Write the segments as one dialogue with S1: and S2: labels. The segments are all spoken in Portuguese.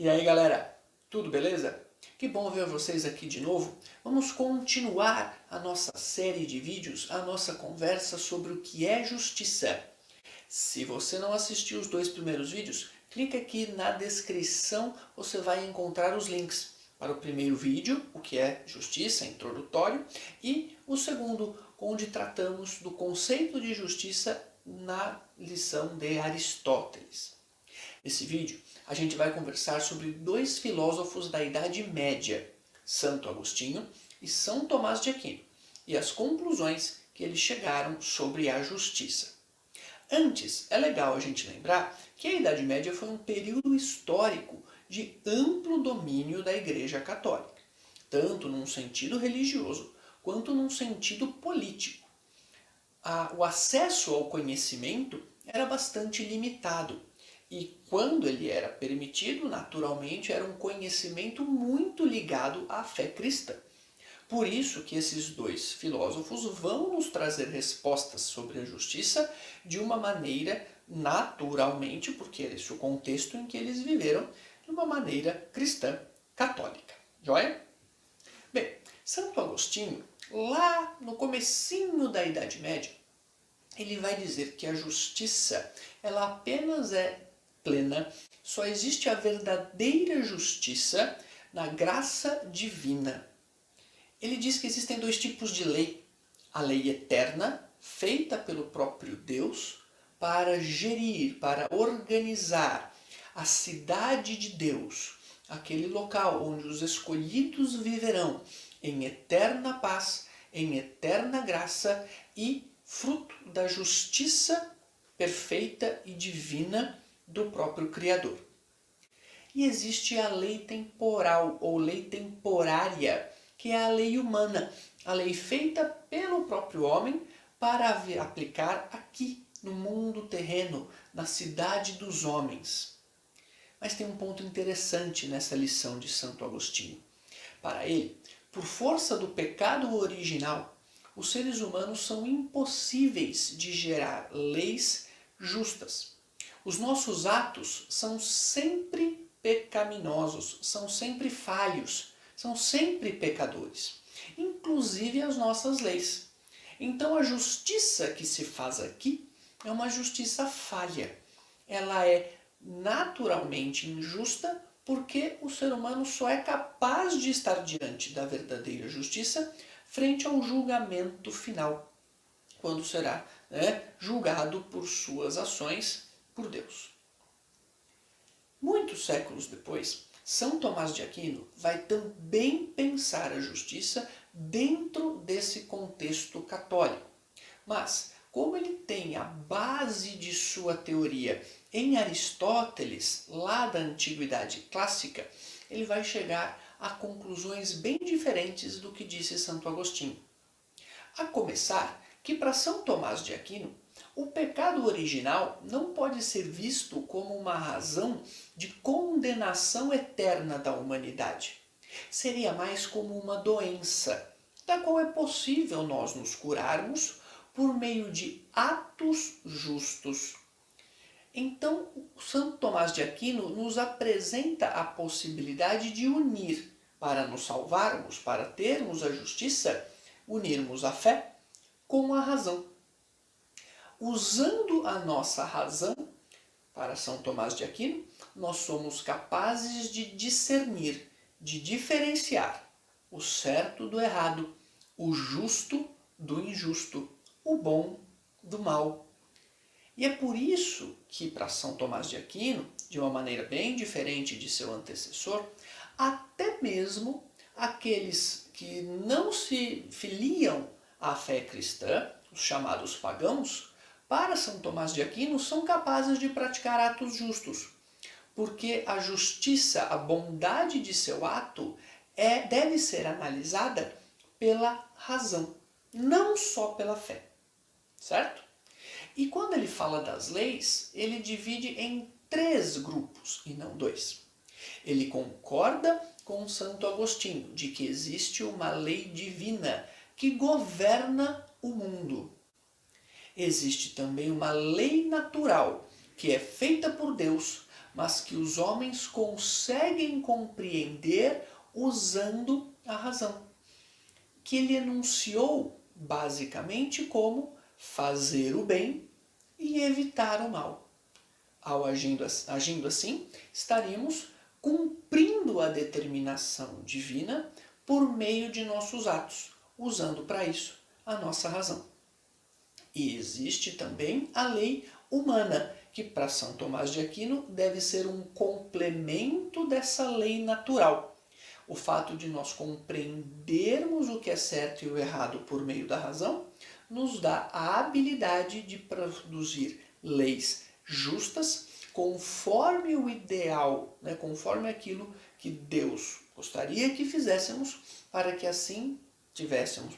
S1: E aí galera, tudo beleza? Que bom ver vocês aqui de novo. Vamos continuar a nossa série de vídeos, a nossa conversa sobre o que é justiça. Se você não assistiu os 2 primeiros vídeos, clica aqui na descrição, você vai encontrar os links para o primeiro vídeo, o que é justiça, introdutório, e o segundo, onde tratamos do conceito de justiça na lição de Aristóteles. Nesse vídeo, a gente vai conversar sobre 2 filósofos da Idade Média, Santo Agostinho e São Tomás de Aquino, e as conclusões que eles chegaram sobre a justiça. Antes, é legal a gente lembrar que a Idade Média foi um período histórico de amplo domínio da Igreja Católica, tanto num sentido religioso quanto num sentido político. O acesso ao conhecimento era bastante limitado. E quando ele era permitido, naturalmente, era um conhecimento muito ligado à fé cristã. Por isso que esses 2 filósofos vão nos trazer respostas sobre a justiça de uma maneira naturalmente, porque é esse o contexto em que eles viveram, de uma maneira cristã católica. Joia? Bem, Santo Agostinho, lá no comecinho da Idade Média, ele vai dizer que a justiça ela apenas é plena, só existe a verdadeira justiça na graça divina. Ele diz que existem 2 tipos de lei. A lei eterna, feita pelo próprio Deus, para gerir, para organizar a cidade de Deus, aquele local onde os escolhidos viverão em eterna paz, em eterna graça e fruto da justiça perfeita e divina do próprio Criador. E existe a lei temporal ou lei temporária, que é a lei humana, a lei feita pelo próprio homem para aplicar aqui no mundo terreno, na cidade dos homens. Mas tem um ponto interessante nessa lição de Santo Agostinho. Para ele, por força do pecado original, os seres humanos são impossíveis de gerar leis justas. Os nossos atos são sempre pecaminosos, são sempre falhos, são sempre pecadores, inclusive as nossas leis. Então a justiça que se faz aqui é uma justiça falha. Ela é naturalmente injusta porque o ser humano só é capaz de estar diante da verdadeira justiça frente ao julgamento final, quando será julgado por suas ações por Deus. Muitos séculos depois, São Tomás de Aquino vai também pensar a justiça dentro desse contexto católico. Mas, como ele tem a base de sua teoria em Aristóteles, lá da Antiguidade Clássica, ele vai chegar a conclusões bem diferentes do que disse Santo Agostinho. A começar que para São Tomás de Aquino, o pecado original não pode ser visto como uma razão de condenação eterna da humanidade. Seria mais como uma doença, da qual é possível nós nos curarmos por meio de atos justos. Então, Santo Tomás de Aquino nos apresenta a possibilidade de unir, para nos salvarmos, para termos a justiça, unirmos a fé com a razão. Usando a nossa razão, para São Tomás de Aquino, nós somos capazes de discernir, de diferenciar o certo do errado, o justo do injusto, o bom do mal. E é por isso que para São Tomás de Aquino, de uma maneira bem diferente de seu antecessor, até mesmo aqueles que não se filiam à fé cristã, os chamados pagãos, para São Tomás de Aquino são capazes de praticar atos justos, porque a justiça, a bondade de seu ato deve ser analisada pela razão, não só pela fé, certo? E quando ele fala das leis, ele divide em 3 grupos e não 2. Ele concorda com Santo Agostinho de que existe uma lei divina que governa o mundo. Existe também uma lei natural que é feita por Deus mas que os homens conseguem compreender usando a razão, que ele enunciou basicamente como fazer o bem e evitar o mal. Agindo assim, estaríamos cumprindo a determinação divina por meio de nossos atos, usando para isso a nossa razão. E existe também a lei humana, que para São Tomás de Aquino deve ser um complemento dessa lei natural. O fato de nós compreendermos o que é certo e o errado por meio da razão nos dá a habilidade de produzir leis justas conforme o ideal, conforme aquilo que Deus gostaria que fizéssemos, para que assim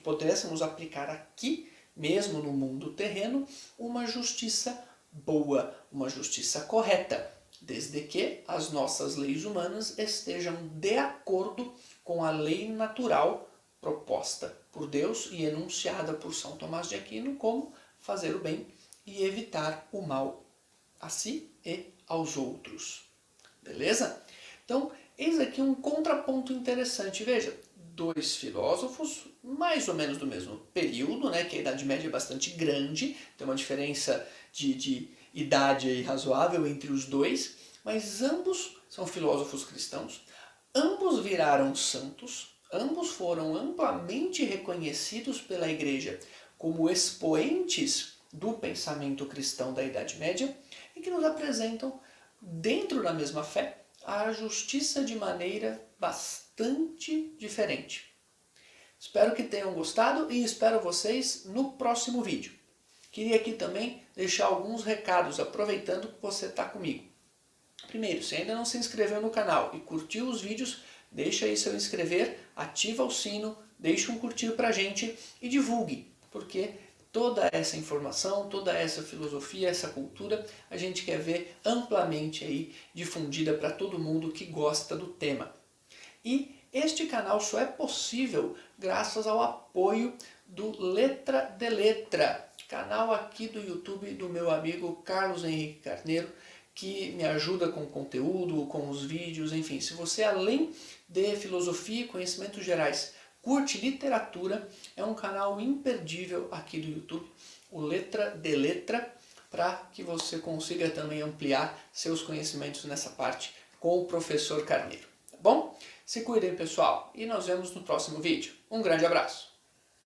S1: pudéssemos aplicar aqui, mesmo no mundo terreno, uma justiça boa, uma justiça correta, desde que as nossas leis humanas estejam de acordo com a lei natural proposta por Deus e enunciada por São Tomás de Aquino como fazer o bem e evitar o mal a si e aos outros. Beleza? Então, eis aqui um contraponto interessante. Veja, dois filósofos, mais ou menos do mesmo período, que a Idade Média é bastante grande, tem uma diferença de idade aí razoável entre os dois, mas ambos são filósofos cristãos, ambos viraram santos, ambos foram amplamente reconhecidos pela Igreja como expoentes do pensamento cristão da Idade Média e que nos apresentam, dentro da mesma fé, a justiça de maneira bastante diferente. Espero que tenham gostado e espero vocês no próximo vídeo. Queria aqui também deixar alguns recados, aproveitando que você está comigo. Primeiro, se ainda não se inscreveu no canal e curtiu os vídeos, deixa aí seu inscrever, ativa o sino, deixa um curtir pra gente e divulgue, porque toda essa informação, toda essa filosofia, essa cultura, a gente quer ver amplamente aí difundida para todo mundo que gosta do tema. E este canal só é possível graças ao apoio do Letra de Letra, canal aqui do YouTube do meu amigo Carlos Henrique Carneiro, que me ajuda com o conteúdo, com os vídeos, enfim. Se você, além de filosofia e conhecimentos gerais, curte literatura, é um canal imperdível aqui do YouTube, o Letra de Letra, para que você consiga também ampliar seus conhecimentos nessa parte com o professor Carneiro. Tá bom? Se cuidem, pessoal, e nos vemos no próximo vídeo. Um grande abraço!